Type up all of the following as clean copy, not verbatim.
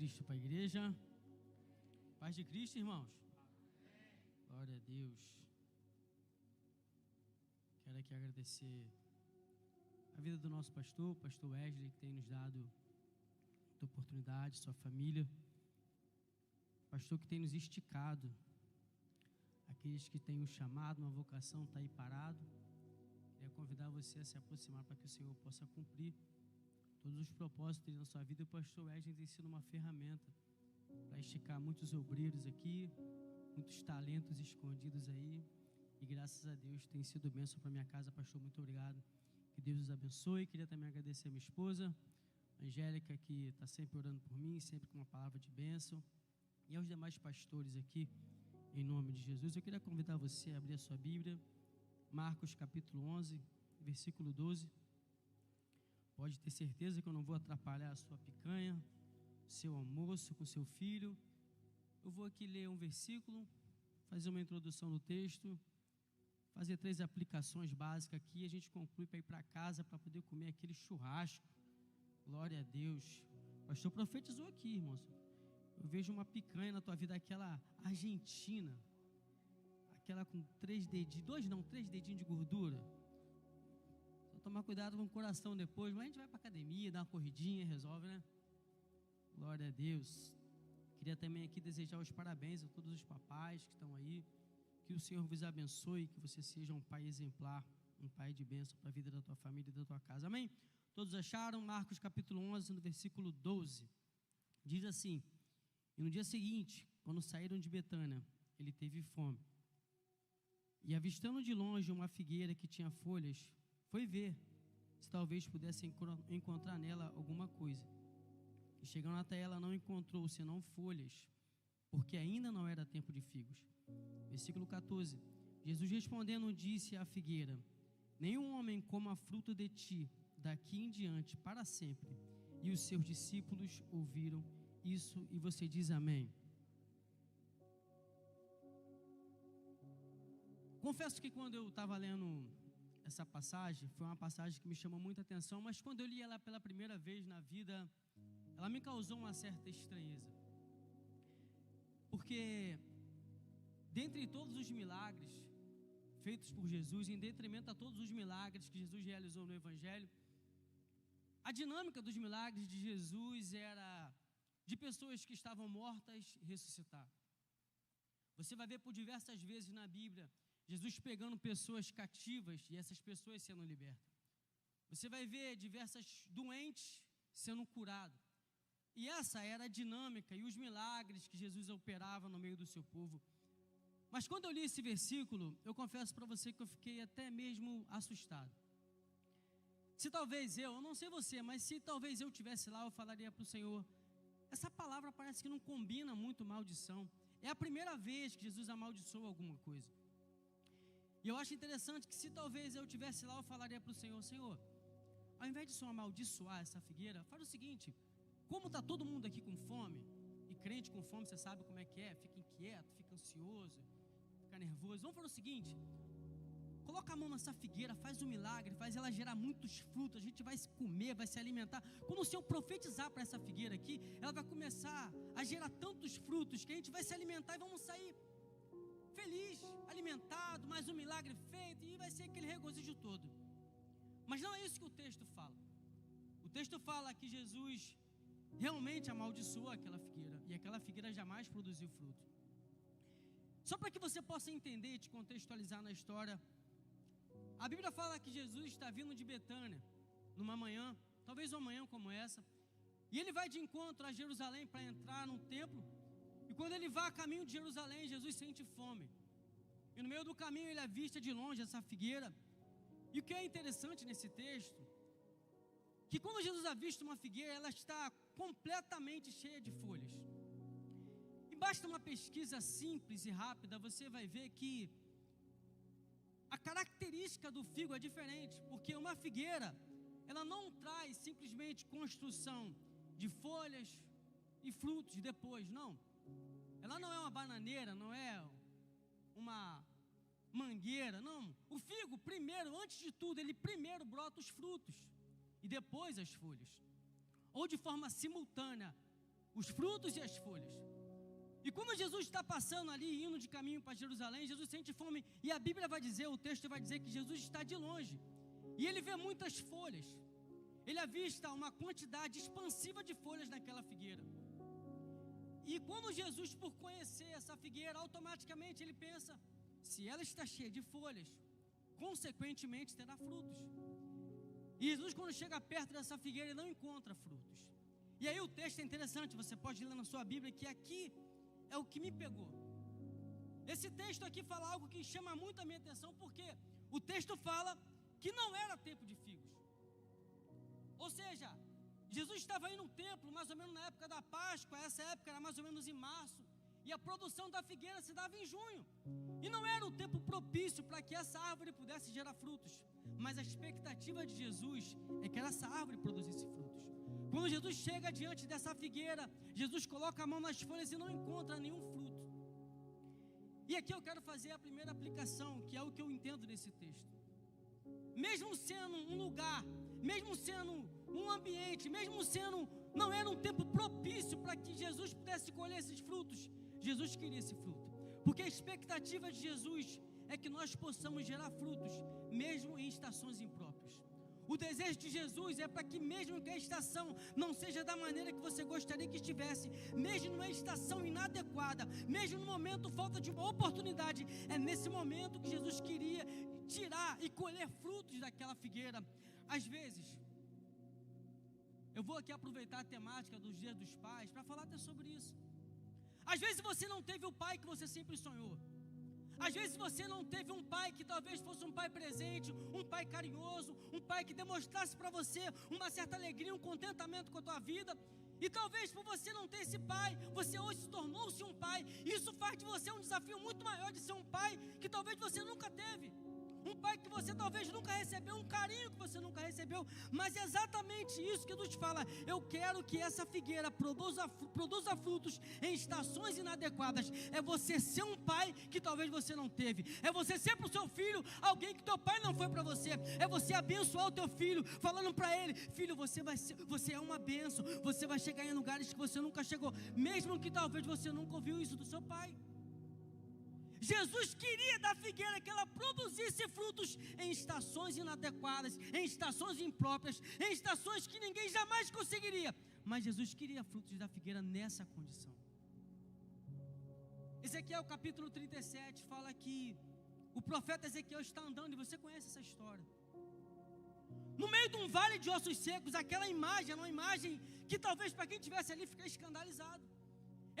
Cristo para a igreja. Paz de Cristo, irmãos. Glória a Deus. Quero aqui agradecer a vida do nosso pastor, o pastor Wesley, que tem nos dado muita oportunidade, sua família. Pastor que tem nos esticado. Aqueles que têm um chamado, uma vocação, está aí parado. Queria convidar você a se aproximar para que o Senhor possa cumprir todos os propósitos na sua vida. O pastor Wesley tem sido uma ferramenta para esticar muitos obreiros aqui, muitos talentos escondidos aí, e graças a Deus tem sido bênção para minha casa. Pastor, muito obrigado, que Deus os abençoe. Queria também agradecer a minha esposa Angélica, que está sempre orando por mim, sempre com uma palavra de bênção, e aos demais pastores aqui, em nome de Jesus. Eu queria convidar você a abrir a sua Bíblia, Marcos capítulo 11, versículo 12. Pode ter certeza que eu não vou atrapalhar a sua picanha, seu almoço com seu filho. Eu vou aqui ler um versículo, fazer uma introdução do texto, fazer 3 aplicações básicas aqui, e a gente conclui para ir para casa, para poder comer aquele churrasco. Glória a Deus. O pastor profetizou aqui, irmãos. Eu vejo uma picanha na tua vida, aquela argentina, aquela com 3 dedinhos, 3 dedinhos de gordura. Só tomar cuidado com o coração depois, mas a gente vai para academia, dá uma corridinha, resolve, né? Glória a Deus. Queria também aqui desejar os parabéns a todos os papais que estão aí, que o Senhor vos abençoe, que você seja um pai exemplar, um pai de bênção para a vida da tua família e da tua casa, amém? Todos acharam? Marcos capítulo 11, no versículo 12, diz assim: e no dia seguinte, quando saíram de Betânia, ele teve fome, e avistando de longe uma figueira que tinha folhas, foi ver se talvez pudesse encontrar nela alguma coisa. E chegando até ela, não encontrou senão folhas, porque ainda não era tempo de figos. Versículo 14. Jesus respondendo disse à figueira: nenhum homem coma fruto de ti daqui em diante para sempre. E os seus discípulos ouviram isso, e você diz amém. Confesso que quando eu estava lendo essa passagem, foi uma passagem que me chamou muita atenção, mas quando eu li ela pela primeira vez na vida, ela me causou uma certa estranheza, porque dentre todos os milagres feitos por Jesus, em detrimento a todos os milagres que Jesus realizou no Evangelho, a dinâmica dos milagres de Jesus era de pessoas que estavam mortas ressuscitar. Você vai ver por diversas vezes na Bíblia Jesus pegando pessoas cativas e essas pessoas sendo libertas. Você vai ver diversas doentes sendo curadas. E essa era a dinâmica e os milagres que Jesus operava no meio do seu povo. Mas quando eu li esse versículo, eu confesso para você que eu fiquei até mesmo assustado. Se talvez eu não sei você, mas se talvez eu estivesse lá, eu falaria para o Senhor: essa palavra parece que não combina muito maldição. É a primeira vez que Jesus amaldiçoou alguma coisa. E eu acho interessante que se talvez eu estivesse lá, eu falaria para o Senhor: Senhor, ao invés de só amaldiçoar essa figueira, faz o seguinte: como está todo mundo aqui com fome, e crente com fome, você sabe como é que é, fica inquieto, fica ansioso, fica nervoso. Vamos fazer o seguinte: coloca a mão nessa figueira, faz um milagre, faz ela gerar muitos frutos, a gente vai se comer, vai se alimentar. Quando o Senhor profetizar para essa figueira aqui, ela vai começar a gerar tantos frutos que a gente vai se alimentar e vamos sair feliz, alimentado, mais um milagre feito, e vai ser aquele regozijo todo. Mas não é isso que o texto fala. O texto fala que Jesus realmente amaldiçoou aquela figueira, e aquela figueira jamais produziu fruto. Só para que você possa entender e te contextualizar na história, a Bíblia fala que Jesus está vindo de Betânia numa manhã, talvez uma manhã como essa, e ele vai de encontro a Jerusalém para entrar no templo. E quando ele vai a caminho de Jerusalém, Jesus sente fome, e no meio do caminho ele avista de longe essa figueira. E o que é interessante nesse texto, que quando Jesus avista uma figueira, ela está completamente cheia de folhas. E basta uma pesquisa simples e rápida, você vai ver que a característica do figo é diferente, porque uma figueira, ela não traz simplesmente construção de folhas e frutos depois, não. Ela não é uma bananeira, não é uma mangueira, não. O figo, primeiro, antes de tudo, ele primeiro brota os frutos e depois as folhas. Ou de forma simultânea, os frutos e as folhas. E quando Jesus está passando ali, indo de caminho para Jerusalém, Jesus sente fome, e a Bíblia vai dizer, o texto vai dizer que Jesus está de longe, e ele vê muitas folhas, ele avista uma quantidade expansiva de folhas naquela figueira, e quando Jesus, por conhecer essa figueira, automaticamente ele pensa, se ela está cheia de folhas, consequentemente terá frutos. E Jesus, quando chega perto dessa figueira, ele não encontra frutos. E aí o texto é interessante, você pode ler na sua Bíblia, que aqui é o que me pegou. Esse texto aqui fala algo que chama muito a minha atenção, porque o texto fala que não era tempo de figos. Ou seja, Jesus estava aí no templo, mais ou menos na época da Páscoa, essa época era mais ou menos em março, e a produção da figueira se dava em junho, e não era o tempo propício para que essa árvore pudesse gerar frutos, mas a expectativa de Jesus é que essa árvore produzisse frutos. Quando Jesus chega diante dessa figueira, Jesus coloca a mão nas folhas e não encontra nenhum fruto. E aqui eu quero fazer a primeira aplicação, que é o que eu entendo desse texto. Mesmo sendo um lugar, mesmo sendo um ambiente, mesmo sendo, não era um tempo propício para que Jesus pudesse colher esses frutos, Jesus queria esse fruto, porque a expectativa de Jesus é que nós possamos gerar frutos, mesmo em estações impróprias. O desejo de Jesus é para que mesmo que a estação não seja da maneira que você gostaria que estivesse, mesmo numa estação inadequada, mesmo no momento falta de uma oportunidade, é nesse momento que Jesus queria tirar e colher frutos daquela figueira. Às vezes, eu vou aqui aproveitar a temática dos dias dos pais para falar até sobre isso. Às vezes você não teve o pai que você sempre sonhou. Às vezes você não teve um pai que talvez fosse um pai presente, um pai carinhoso, um pai que demonstrasse para você uma certa alegria, um contentamento com a tua vida. E talvez por você não ter esse pai, você hoje se tornou-se um pai. Isso faz de você um desafio muito maior de ser um pai que talvez você nunca teve. Um pai que você talvez nunca recebeu, um carinho que você nunca recebeu. Mas é exatamente isso que Deus fala. Eu quero que essa figueira produza frutos em estações inadequadas. É você ser um pai que talvez você não teve. É você ser para o seu filho alguém que teu pai não foi para você. É você abençoar o teu filho, falando para ele: filho, você é uma bênção. Você vai chegar em lugares que você nunca chegou, mesmo que talvez você nunca ouviu isso do seu pai. Jesus queria da figueira que ela produzisse frutos em estações inadequadas, em estações impróprias, em estações que ninguém jamais conseguiria. Mas Jesus queria frutos da figueira nessa condição. Ezequiel capítulo 37 fala que o profeta Ezequiel está andando, e você conhece essa história. No meio de um vale de ossos secos, aquela imagem era uma imagem que talvez para quem estivesse ali ficasse escandalizado.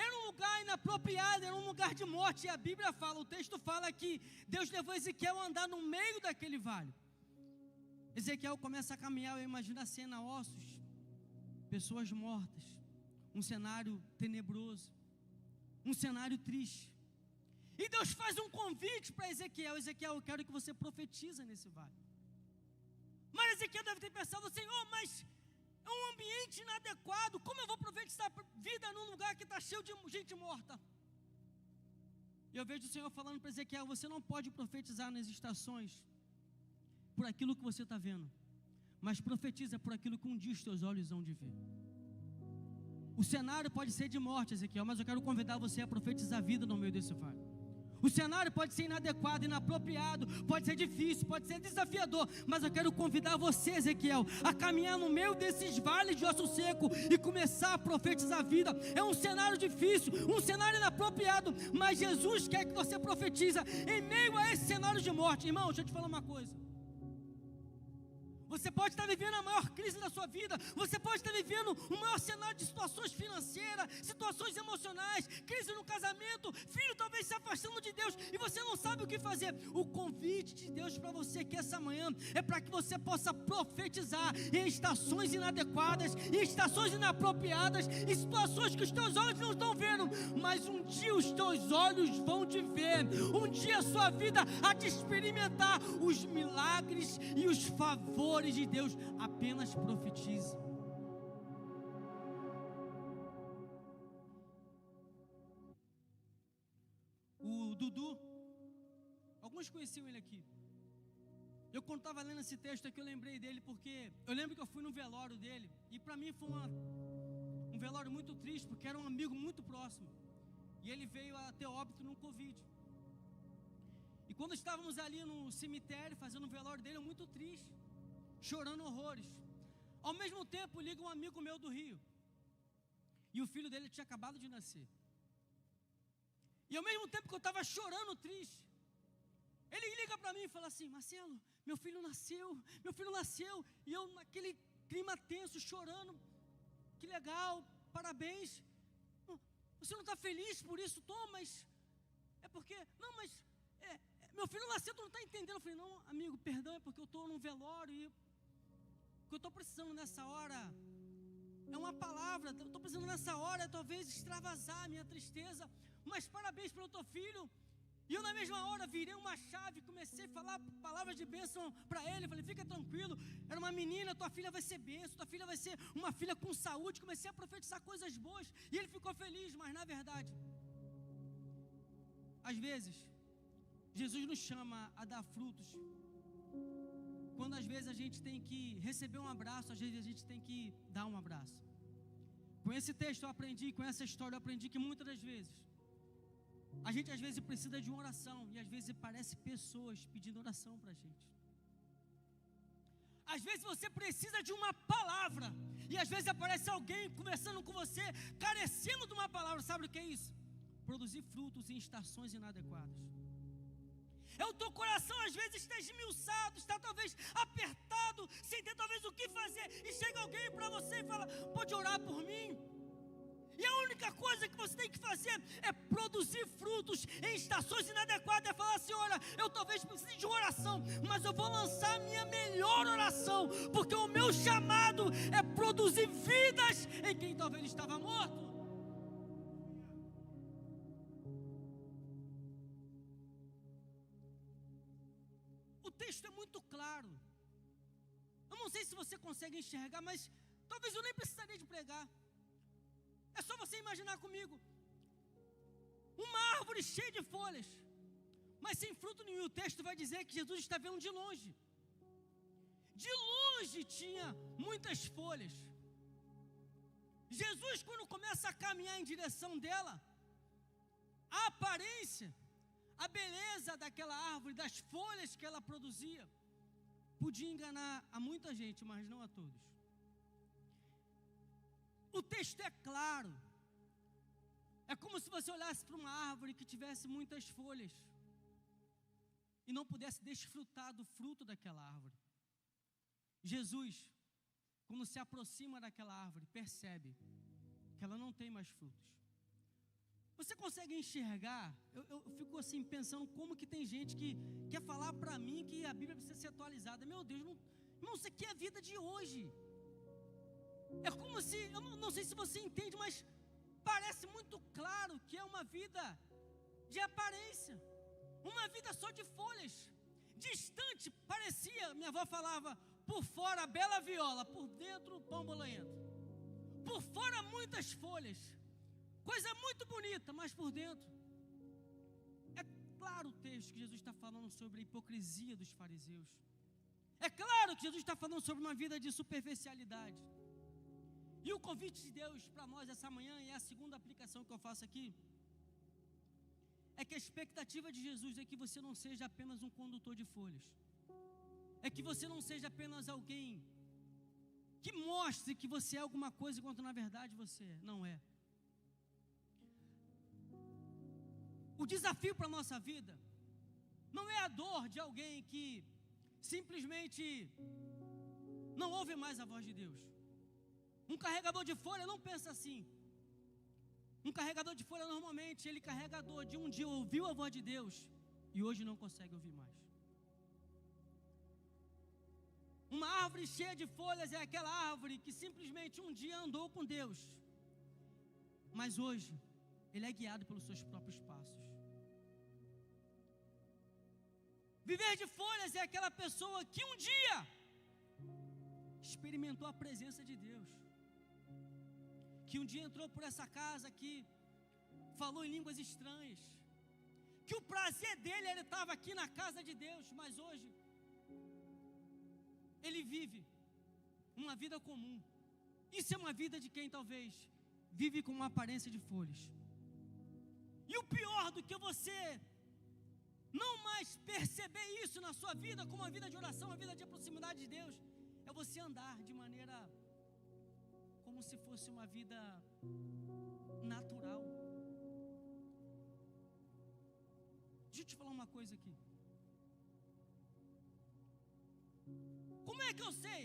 Era um lugar inapropriado, era um lugar de morte. E a Bíblia fala, o texto fala que Deus levou Ezequiel a andar no meio daquele vale. Ezequiel começa a caminhar, eu imagino a cena: ossos, pessoas mortas, um cenário tenebroso, um cenário triste. E Deus faz um convite para Ezequiel: Ezequiel, eu quero que você profetize nesse vale. Mas Ezequiel deve ter pensado: Senhor, mas é um ambiente inadequado, como eu vou profetizar vida num lugar que está cheio de gente morta? E eu vejo o Senhor falando para Ezequiel: você não pode profetizar nas estações por aquilo que você está vendo, mas profetiza por aquilo que um dia os teus olhos hão de ver. O cenário pode ser de morte, Ezequiel, mas eu quero convidar você a profetizar vida no meio desse vale. O cenário pode ser inadequado, inapropriado, pode ser difícil, pode ser desafiador, mas eu quero convidar você, Ezequiel, a caminhar no meio desses vales de osso seco e começar a profetizar a vida. É um cenário difícil, um cenário inapropriado, mas Jesus quer que você profetiza em meio a esse cenário de morte. Irmão, deixa eu te falar uma coisa. Você pode estar vivendo a maior crise da sua vida, você pode estar vivendo o maior cenário de situações financeiras, situações emocionais, crise no casamento, filho talvez se afastando de Deus, e você não sabe o que fazer. O convite de Deus para você aqui essa manhã é para que você possa profetizar em estações inadequadas, em estações inapropriadas, em situações que os teus olhos não estão vendo, mas um dia os teus olhos vão te ver, um dia a sua vida há de experimentar os milagres e os favores de Deus. Apenas profetize. O Dudu, alguns conheciam ele aqui. Eu quando estava lendo esse texto aqui, eu lembrei dele, porque eu lembro que eu fui no velório dele, e para mim foi um velório muito triste, porque era um amigo muito próximo. E ele veio a ter óbito no Covid. E quando estávamos ali no cemitério, fazendo o velório dele, eu muito triste, chorando horrores. Ao mesmo tempo, liga um amigo meu do Rio. E o filho dele tinha acabado de nascer. E ao mesmo tempo que eu estava chorando triste, ele liga para mim e fala assim: Marcelo, meu filho nasceu. E eu naquele clima tenso, chorando. Que legal, parabéns. Você não está feliz por isso, Tom? Mas é porque, não, mas meu filho nasceu, tu não está entendendo. Eu falei: não, amigo, perdão, é porque eu estou num velório e o que eu estou precisando nessa hora é uma palavra. Eu estou precisando nessa hora, talvez, extravasar a minha tristeza, mas parabéns pelo teu filho. E eu na mesma hora virei uma chave, comecei a falar palavras de bênção para ele. Falei: fica tranquilo, era uma menina, tua filha vai ser bênção, tua filha vai ser uma filha com saúde. Comecei a profetizar coisas boas e ele ficou feliz. Mas na verdade, às vezes, Jesus nos chama a dar frutos, quando às vezes a gente tem que receber um abraço, às vezes a gente tem que dar um abraço. Com esse texto eu aprendi, com essa história eu aprendi que muitas das vezes a gente às vezes precisa de uma oração, e às vezes parece pessoas pedindo oração para a gente. Às vezes você precisa de uma palavra, e às vezes aparece alguém conversando com você, carecendo de uma palavra. Sabe o que é isso? Produzir frutos em estações inadequadas. O teu coração às vezes está esmiuçado, está talvez apertado, sem ter talvez o que fazer, e chega alguém para você e fala: pode orar por mim? E a única coisa que você tem que fazer é produzir frutos em estações inadequadas. É falar assim: olha, eu talvez precise de uma oração, mas eu vou lançar a minha melhor oração, porque o meu chamado é produzir vidas em quem talvez estava morto. O texto é muito claro. Eu não sei se você consegue enxergar, mas talvez eu nem precisaria de pregar. É só você imaginar comigo uma árvore cheia de folhas, mas sem fruto nenhum. O texto vai dizer que Jesus está vendo de longe. De longe tinha muitas folhas. Jesus, quando começa a caminhar em direção dela, a aparência, a beleza daquela árvore, das folhas que ela produzia, podia enganar a muita gente, mas não a todos. O texto é claro. É como se você olhasse para uma árvore que tivesse muitas folhas e não pudesse desfrutar do fruto daquela árvore. Jesus, quando se aproxima daquela árvore, percebe que ela não tem mais frutos. Você consegue enxergar? Eu fico assim pensando como que tem gente que quer falar para mim que a Bíblia precisa ser atualizada. Meu Deus, não sei o que é a vida de hoje. É como se, eu não sei se você entende, mas parece muito claro que é uma vida de aparência, uma vida só de folhas, distante. Parecia, minha avó falava, por fora bela viola, por dentro pão bolonhento. Por fora muitas folhas, coisa muito bonita, mas por dentro. É claro o texto que Jesus está falando sobre a hipocrisia dos fariseus. É claro que Jesus está falando sobre uma vida de superficialidade. E o convite de Deus para nós essa manhã, e é a segunda aplicação que eu faço aqui, é que a expectativa de Jesus é que você não seja apenas um condutor de folhas. É que você não seja apenas alguém que mostre que você é alguma coisa, enquanto na verdade você não é. O desafio para a nossa vida não é a dor de alguém que simplesmente não ouve mais a voz de Deus. Um carregador de folha não pensa assim. Um carregador de folha normalmente, ele carrega a dor de um dia ouviu a voz de Deus e hoje não consegue ouvir mais. Uma árvore cheia de folhas é aquela árvore que simplesmente um dia andou com Deus, mas hoje ele é guiado pelos seus próprios passos. Viver de folhas é aquela pessoa que um dia experimentou a presença de Deus, que um dia entrou por essa casa aqui, falou em línguas estranhas, que o prazer dele ele estava aqui na casa de Deus, mas hoje ele vive uma vida comum. Isso é uma vida de quem talvez vive com uma aparência de folhas. E o pior do que você não mais perceber isso na sua vida, como uma vida de oração, uma vida de proximidade de Deus, é você andar de maneira como se fosse uma vida natural. Deixa eu te falar uma coisa aqui. Como é que eu sei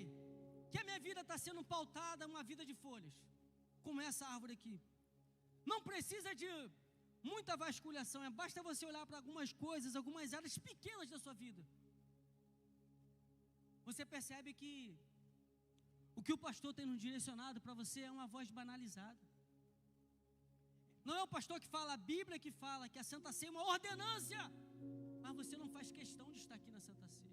que a minha vida está sendo pautada uma vida de folhas, como essa árvore aqui? Não precisa de muita vasculhação, basta você olhar para algumas coisas, algumas áreas pequenas da sua vida. Você percebe que o que o pastor tem nos direcionado para você é uma voz banalizada. Não é o pastor que fala, a Bíblia que fala que a Santa Ceia é uma ordenância, mas você não faz questão de estar aqui na Santa Ceia.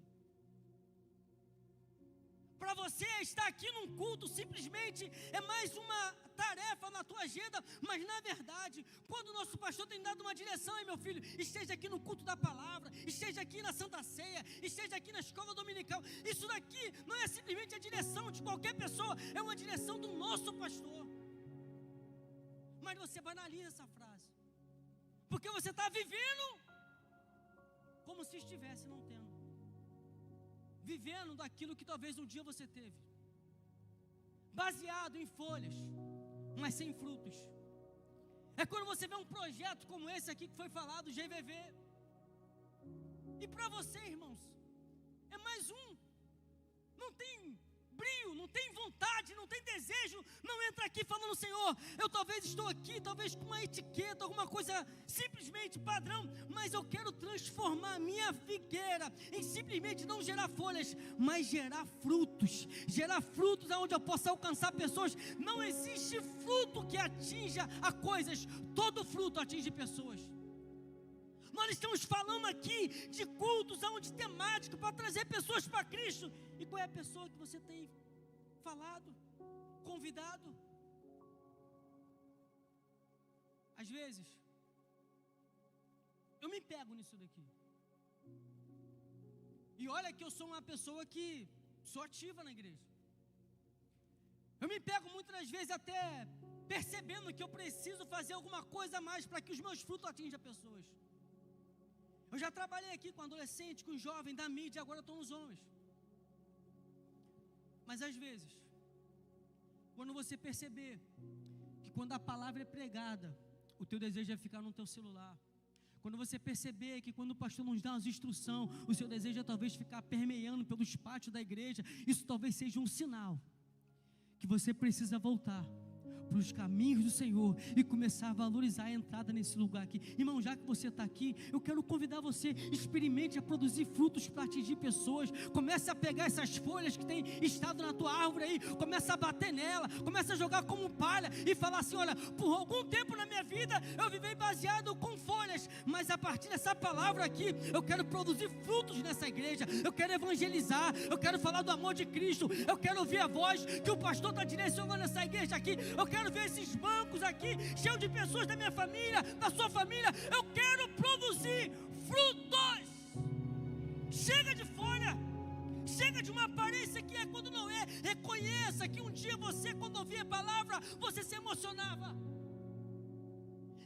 Para você estar aqui num culto simplesmente é mais uma tarefa na tua agenda, mas na verdade, quando o nosso pastor tem dado uma direção, meu filho, esteja aqui no culto da palavra, esteja aqui na Santa Ceia, esteja aqui na escola dominical, isso daqui não é simplesmente a direção de qualquer pessoa, é uma direção do nosso pastor. Mas você banaliza essa frase, porque você está vivendo como se estivesse não tendo, vivendo daquilo que talvez um dia você teve, baseado em folhas, mas sem frutos. É quando você vê um projeto como esse aqui que foi falado, GVV, e para você, irmãos, é mais um, não tem brilho, não tem vontade, não tem desejo, não entra aqui falando, Senhor, eu talvez estou aqui, talvez com uma etiqueta, alguma coisa simplesmente padrão, mas eu quero transformar a minha figueira em simplesmente não gerar folhas, mas gerar frutos onde eu possa alcançar pessoas. Não existe fruto que atinja a coisas, todo fruto atinge pessoas. Nós estamos falando aqui de cultos onde temático para trazer pessoas para Cristo. E qual é a pessoa que você tem falado, convidado? Às vezes, eu me pego nisso daqui. E olha que eu sou uma pessoa que sou ativa na igreja. Eu me pego muitas vezes até percebendo que eu preciso fazer alguma coisa a mais para que os meus frutos atinjam pessoas. Eu já trabalhei aqui com adolescente, com jovem, da mídia, agora estou nos homens. Mas às vezes, quando você perceber que quando a palavra é pregada, o teu desejo é ficar no teu celular. Quando você perceber que quando o pastor nos dá as instruções, o seu desejo é talvez ficar permeando pelos pátios da igreja, isso talvez seja um sinal que você precisa voltar para os caminhos do Senhor e começar a valorizar a entrada nesse lugar aqui. Irmão, já que você está aqui, eu quero convidar você, experimente a produzir frutos para atingir pessoas. Comece a pegar essas folhas que tem estado na tua árvore aí, comece a bater nela, comece a jogar como palha e falar assim, olha, por algum tempo na minha vida eu vivi baseado com folhas, mas a partir dessa palavra aqui, eu quero produzir frutos nessa igreja, eu quero evangelizar, eu quero falar do amor de Cristo, eu quero ouvir a voz que o pastor está direcionando nessa igreja aqui, eu quero ver esses bancos aqui cheios de pessoas da minha família, da sua família. Eu quero produzir frutos. Chega de folha, chega de uma aparência que é quando não é. Reconheça que um dia você, quando ouvia a palavra, você se emocionava.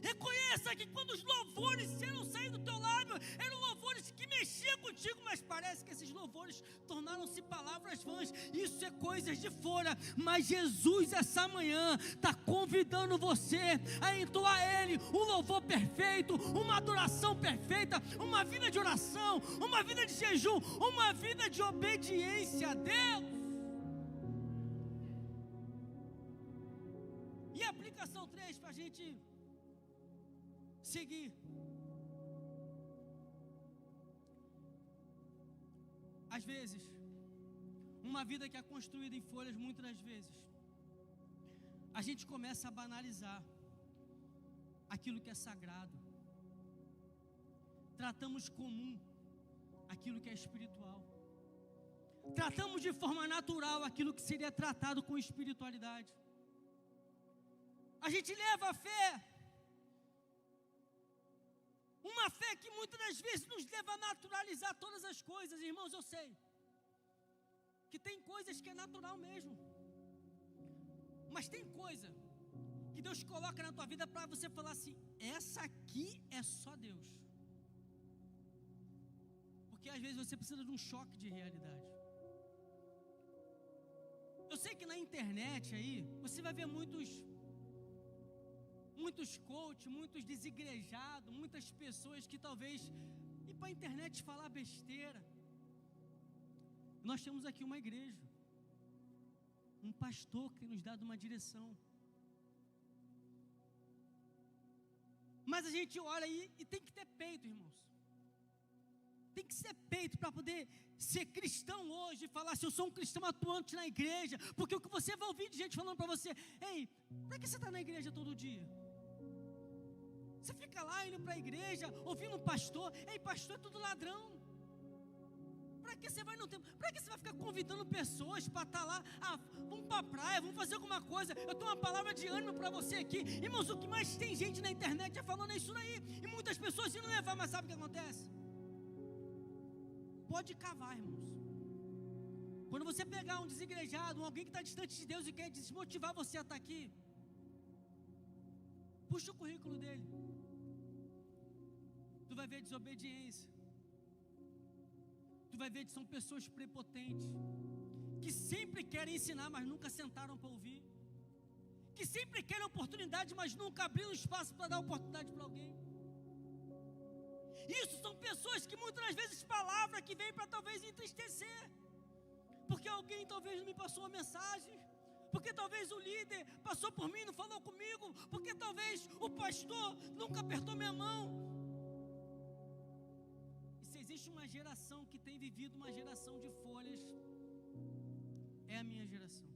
Reconheça que quando os louvores eram sair do teu lábio, eram louvores que mexiam contigo, mas parece que esses louvores tornaram-se palavras vãs. Isso é coisas de fora, mas Jesus essa manhã está convidando você a entoar a Ele um louvor perfeito, uma adoração perfeita, uma vida de oração, uma vida de jejum, uma vida de obediência a Deus. E a aplicação 3 para a gente seguir. Às vezes, uma vida que é construída em folhas, muitas das vezes, a gente começa a banalizar aquilo que é sagrado. Tratamos comum aquilo que é espiritual. Tratamos de forma natural aquilo que seria tratado com espiritualidade. A gente leva a fé, uma fé que muitas das vezes nos leva a naturalizar todas as coisas. Irmãos, eu sei que tem coisas que é natural mesmo, mas tem coisa que Deus coloca na tua vida para você falar assim: essa aqui é só Deus. Porque às vezes você precisa de um choque de realidade. Eu sei que na internet aí, você vai ver muitos coach, muitos desigrejados, muitas pessoas que talvez ir para a internet falar besteira. Nós temos aqui uma igreja, um pastor que tem nos dado uma direção. Mas a gente olha aí e tem que ter peito, irmãos. Tem que ser peito para poder ser cristão hoje e falar assim: eu sou um cristão atuante na igreja. Porque o que você vai ouvir de gente falando para você: ei, para que você está na igreja todo dia? Você fica lá indo para a igreja, ouvindo um pastor. Ei, pastor é tudo ladrão. Para que você vai no tempo? Para que você vai ficar convidando pessoas para estar lá? Ah, vamos para a praia, vamos fazer alguma coisa. Eu tenho uma palavra de ânimo para você aqui. Irmãos, o que mais tem gente na internet já falando é isso aí. E muitas pessoas indo levar, mas sabe o que acontece? Pode cavar, irmãos. Quando você pegar um desigrejado, alguém que está distante de Deus e quer desmotivar você a estar aqui, puxa o currículo dele. Tu vai ver desobediência. Tu vai ver que são pessoas prepotentes, que sempre querem ensinar, mas nunca sentaram para ouvir, que sempre querem oportunidade, mas nunca abriram espaço para dar oportunidade para alguém. Isso são pessoas que muitas vezes palavra que vem para talvez entristecer, porque alguém talvez não me passou uma mensagem, porque talvez o líder passou por mim e não falou comigo, porque talvez o pastor nunca apertou minha mão. Existe uma geração que tem vivido uma geração de folhas, é a minha geração.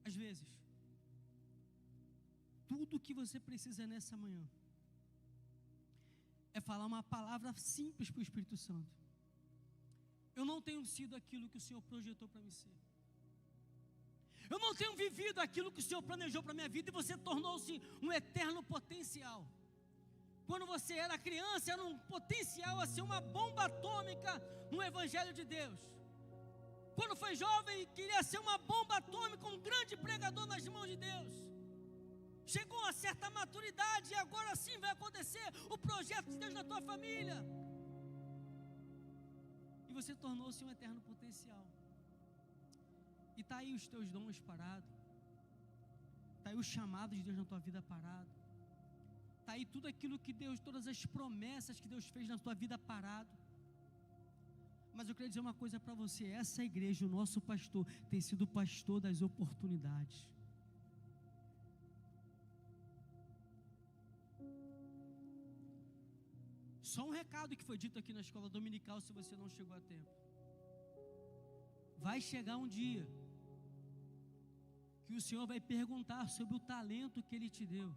Às vezes, tudo que você precisa nessa manhã é falar uma palavra simples para o Espírito Santo. Eu não tenho sido aquilo que o Senhor projetou para mim ser. Eu não tenho vivido aquilo que o Senhor planejou para a minha vida, e você tornou-se um eterno potencial. Quando você era criança, era um potencial a ser uma bomba atômica no Evangelho de Deus. Quando foi jovem, queria ser uma bomba atômica, um grande pregador nas mãos de Deus. Chegou a certa maturidade e agora sim vai acontecer o projeto de Deus na tua família. E você tornou-se um eterno potencial. E está aí os teus dons parados. Está aí o chamado de Deus na tua vida parado. Está aí tudo aquilo que Deus, todas as promessas que Deus fez na tua vida parado. Mas eu queria dizer uma coisa para você: essa igreja, o nosso pastor, tem sido o pastor das oportunidades. Só um recado que foi dito aqui na escola dominical, se você não chegou a tempo. Vai chegar um dia que o Senhor vai perguntar sobre o talento que Ele te deu.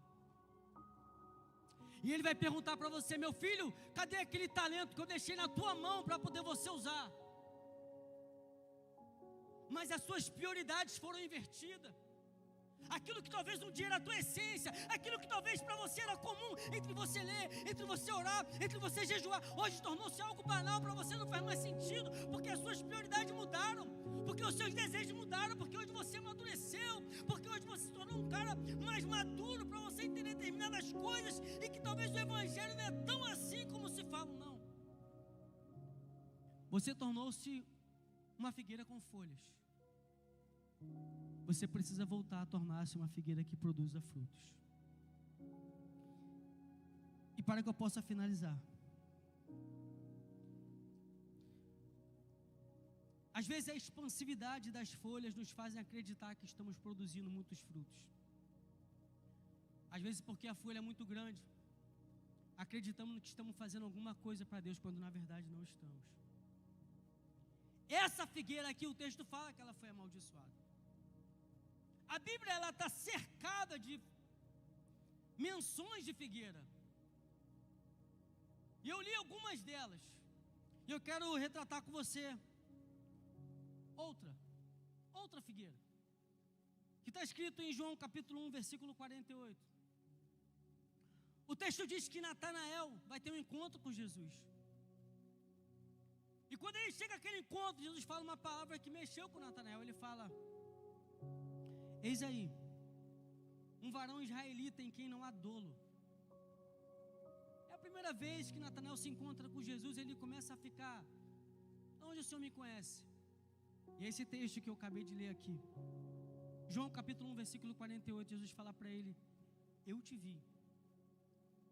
E Ele vai perguntar para você: meu filho, cadê aquele talento que eu deixei na tua mão para poder você usar? Mas as suas prioridades foram invertidas. Aquilo que talvez um dia era a tua essência, aquilo que talvez para você era comum, entre você ler, entre você orar, entre você jejuar, hoje tornou-se algo banal para você, não faz mais sentido, porque as suas prioridades mudaram, porque os seus desejos mudaram, porque hoje você amadureceu, porque hoje você se tornou um cara mais maduro para você entender determinadas coisas, e que talvez o Evangelho não é tão assim como se fala, não. Você tornou-se uma figueira com folhas. Você precisa voltar a tornar-se uma figueira que produza frutos. E para que eu possa finalizar, às vezes a expansividade das folhas nos faz acreditar que estamos produzindo muitos frutos. Às vezes porque a folha é muito grande, acreditamos que estamos fazendo alguma coisa para Deus, quando na verdade não estamos. Essa figueira aqui, o texto fala que ela foi amaldiçoada. A Bíblia, ela está cercada de menções de figueira. E eu li algumas delas. E eu quero retratar com você outra figueira. Que está escrito em João capítulo 1, versículo 48. O texto diz que Natanael vai ter um encontro com Jesus. E quando ele chega àquele encontro, Jesus fala uma palavra que mexeu com Natanael. Ele fala: eis aí, um varão israelita em quem não há dolo. É a primeira vez que Natanael se encontra com Jesus. Ele começa a ficar: onde o Senhor me conhece? E é esse texto que eu acabei de ler aqui, João capítulo 1, versículo 48, Jesus fala para ele: eu te vi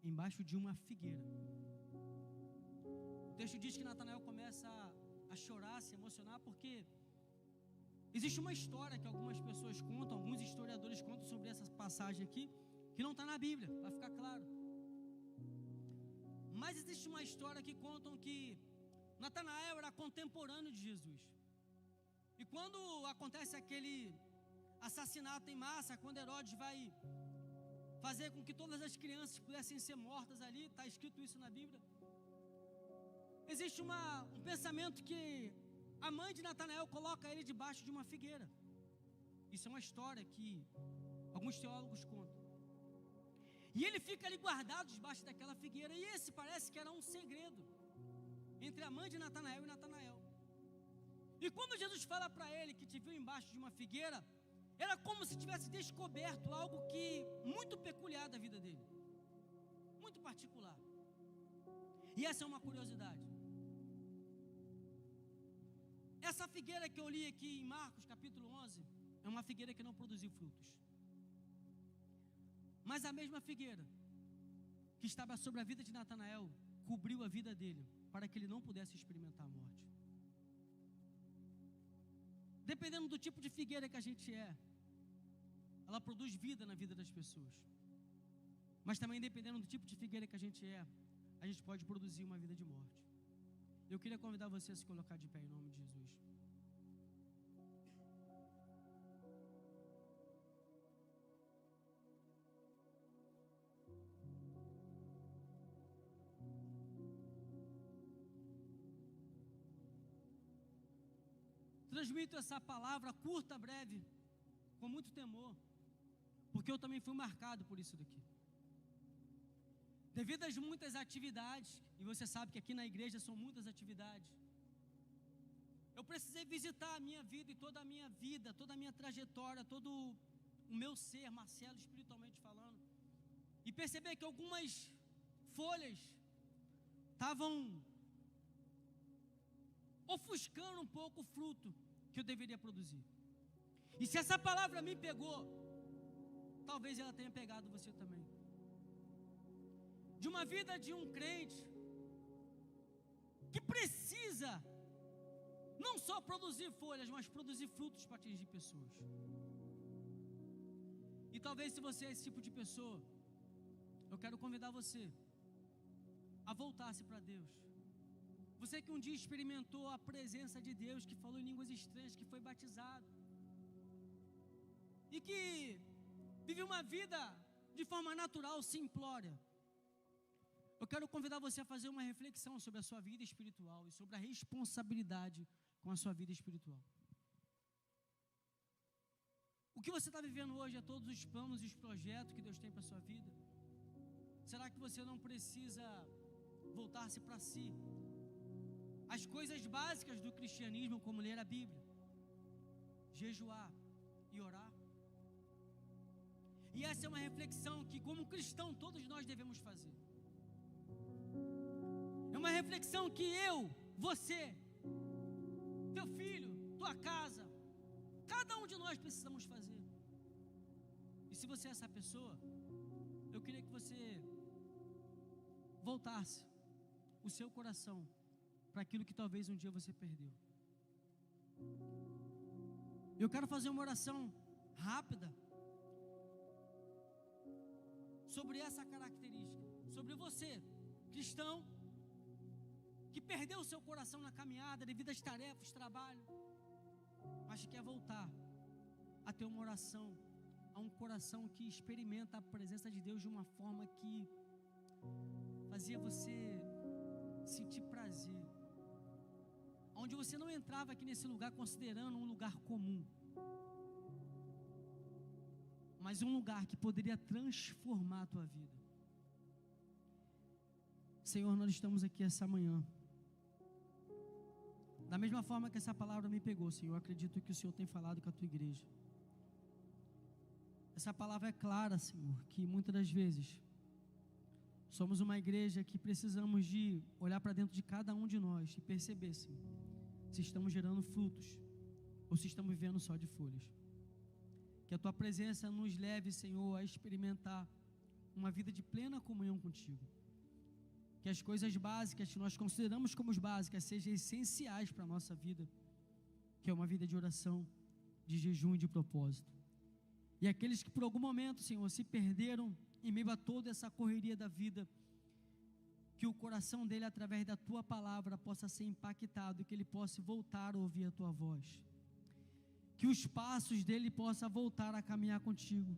embaixo de uma figueira. O texto diz que Natanael começa a chorar, a se emocionar, porque existe uma história que algumas pessoas contam, alguns historiadores contam sobre essa passagem aqui, que não está na Bíblia, vai ficar claro. Mas existe uma história que contam que Natanael era contemporâneo de Jesus. E quando acontece aquele assassinato em massa, quando Herodes vai fazer com que todas as crianças pudessem ser mortas ali, está escrito isso na Bíblia. Existe um pensamento que a mãe de Natanael coloca ele debaixo de uma figueira. Isso é uma história que alguns teólogos contam. E ele fica ali guardado debaixo daquela figueira. E esse parece que era um segredo entre a mãe de Natanael e Natanael. E quando Jesus fala para ele que te viu embaixo de uma figueira, era como se tivesse descoberto algo que muito peculiar da vida dele, muito particular. E essa é uma curiosidade. Essa figueira que eu li aqui em Marcos capítulo 11 é uma figueira que não produziu frutos. Mas a mesma figueira que estava sobre a vida de Natanael cobriu a vida dele para que ele não pudesse experimentar a morte. Dependendo do tipo de figueira que a gente é, ela produz vida na vida das pessoas. Mas também dependendo do tipo de figueira que a gente é, a gente pode produzir uma vida de morte. Eu queria convidar você a se colocar de pé em nome de Jesus. Transmito essa palavra curta, breve, com muito temor, porque eu também fui marcado por isso daqui. Devido às muitas atividades, e você sabe que aqui na igreja são muitas atividades, eu precisei visitar a minha vida e toda a minha vida, toda a minha trajetória, todo o meu ser, Marcelo, espiritualmente falando, e perceber que algumas folhas estavam ofuscando um pouco o fruto que eu deveria produzir. E se essa palavra me pegou, talvez ela tenha pegado você também. De uma vida de um crente que precisa não só produzir folhas, mas produzir frutos para atingir pessoas. E talvez, se você é esse tipo de pessoa, eu quero convidar você a voltar-se para Deus. Você que um dia experimentou a presença de Deus, que falou em línguas estranhas, que foi batizado e que vive uma vida de forma natural, simplória. Eu quero convidar você a fazer uma reflexão sobre a sua vida espiritual e sobre a responsabilidade com a sua vida espiritual. O que você está vivendo hoje é todos os planos e os projetos que Deus tem para a sua vida? Será que você não precisa voltar-se para si? As coisas básicas do cristianismo, como ler a Bíblia, jejuar e orar. E essa é uma reflexão que, como cristão, todos nós devemos fazer. É uma reflexão que eu, você, teu filho, tua casa, cada um de nós precisamos fazer. E se você é essa pessoa, eu queria que você voltasse o seu coração para aquilo que talvez um dia você perdeu. Eu quero fazer uma oração rápida sobre essa característica, sobre você, cristão, que perdeu o seu coração na caminhada devido às tarefas, trabalho, mas quer voltar a ter uma oração, a um coração que experimenta a presença de Deus de uma forma que fazia você sentir prazer, onde você não entrava aqui nesse lugar considerando um lugar comum, mas um lugar que poderia transformar a tua vida. Senhor, nós estamos aqui essa manhã Da mesma forma que essa palavra me pegou, Senhor, eu acredito que o Senhor tem falado com a tua igreja. Essa palavra é clara, Senhor, que muitas das vezes somos uma igreja que precisamos de olhar para dentro de cada um de nós e perceber, Senhor, se estamos gerando frutos ou se estamos vivendo só de folhas. Que a tua presença nos leve, Senhor, a experimentar uma vida de plena comunhão contigo. Que as coisas básicas que nós consideramos como básicas sejam essenciais para a nossa vida, que é uma vida de oração, de jejum e de propósito. E aqueles que por algum momento, Senhor, se perderam em meio a toda essa correria da vida, que o coração dele, através da tua palavra, possa ser impactado e que ele possa voltar a ouvir a tua voz. Que os passos dele possam voltar a caminhar contigo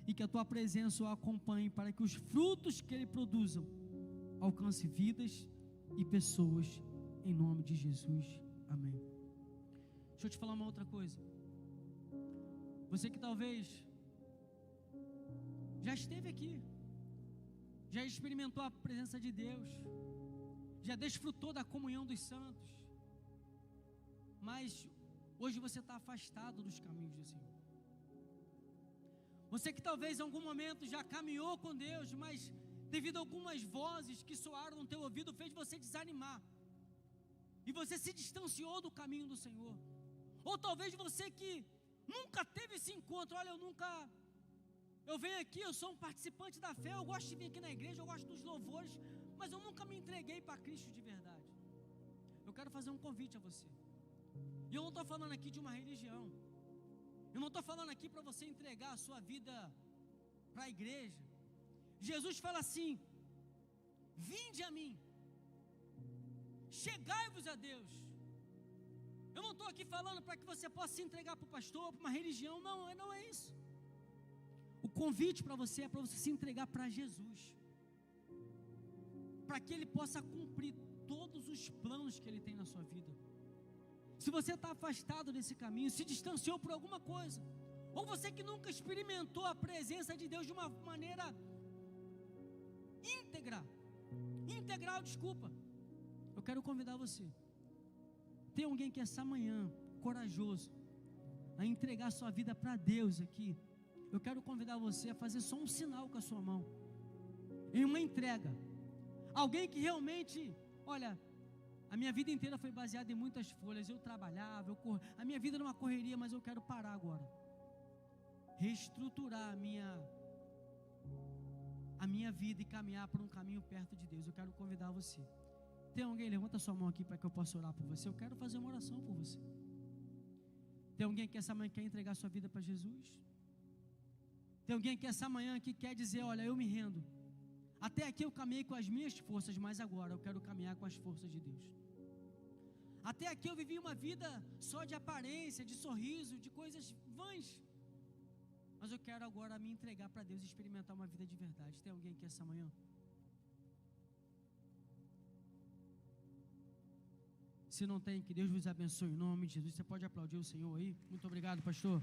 e que a tua presença o acompanhe para que os frutos que ele produzam alcance vidas e pessoas, em nome de Jesus, amém. Deixa eu te falar uma outra coisa. Você que talvez já esteve aqui, já experimentou a presença de Deus, já desfrutou da comunhão dos santos, mas hoje você está afastado dos caminhos do Senhor. Você que talvez em algum momento já caminhou com Deus, mas devido a algumas vozes que soaram no teu ouvido, fez você desanimar, e você se distanciou do caminho do Senhor. Ou talvez você que nunca teve esse encontro, olha, eu venho aqui, eu sou um participante da fé, eu gosto de vir aqui na igreja, eu gosto dos louvores, mas eu nunca me entreguei para Cristo de verdade. Eu quero fazer um convite a você. E eu não estou falando aqui de uma religião, eu não estou falando aqui para você entregar a sua vida para a igreja. Jesus fala assim: vinde a mim, chegai-vos a Deus. Eu não estou aqui falando para que você possa se entregar para o pastor, para uma religião, não é isso. O convite para você é para você se entregar para Jesus, para que Ele possa cumprir todos os planos que Ele tem na sua vida. Se você está afastado desse caminho, se distanciou por alguma coisa, ou você que nunca experimentou a presença de Deus de uma maneira integral, eu quero convidar você. Tem alguém que essa manhã, corajoso, a entregar sua vida para Deus aqui? Eu quero convidar você a fazer só um sinal com a sua mão, em uma entrega. Alguém que realmente, olha, a minha vida inteira foi baseada em muitas folhas, eu trabalhava, a minha vida era uma correria, mas eu quero parar agora, reestruturar a minha vida e caminhar por um caminho perto de Deus. Eu quero convidar você. Tem alguém? Levanta sua mão aqui para que eu possa orar por você. Eu quero fazer uma oração por você. Tem alguém que essa manhã quer entregar sua vida para Jesus? Tem alguém que essa manhã que quer dizer: olha, eu me rendo. Até aqui eu caminhei com as minhas forças, mas agora eu quero caminhar com as forças de Deus. Até aqui eu vivi uma vida só de aparência, de sorriso, de coisas vãs, mas eu quero agora me entregar para Deus e experimentar uma vida de verdade. Tem alguém aqui essa manhã? Se não tem, que Deus vos abençoe em nome de Jesus. Você pode aplaudir o Senhor aí? Muito obrigado, pastor.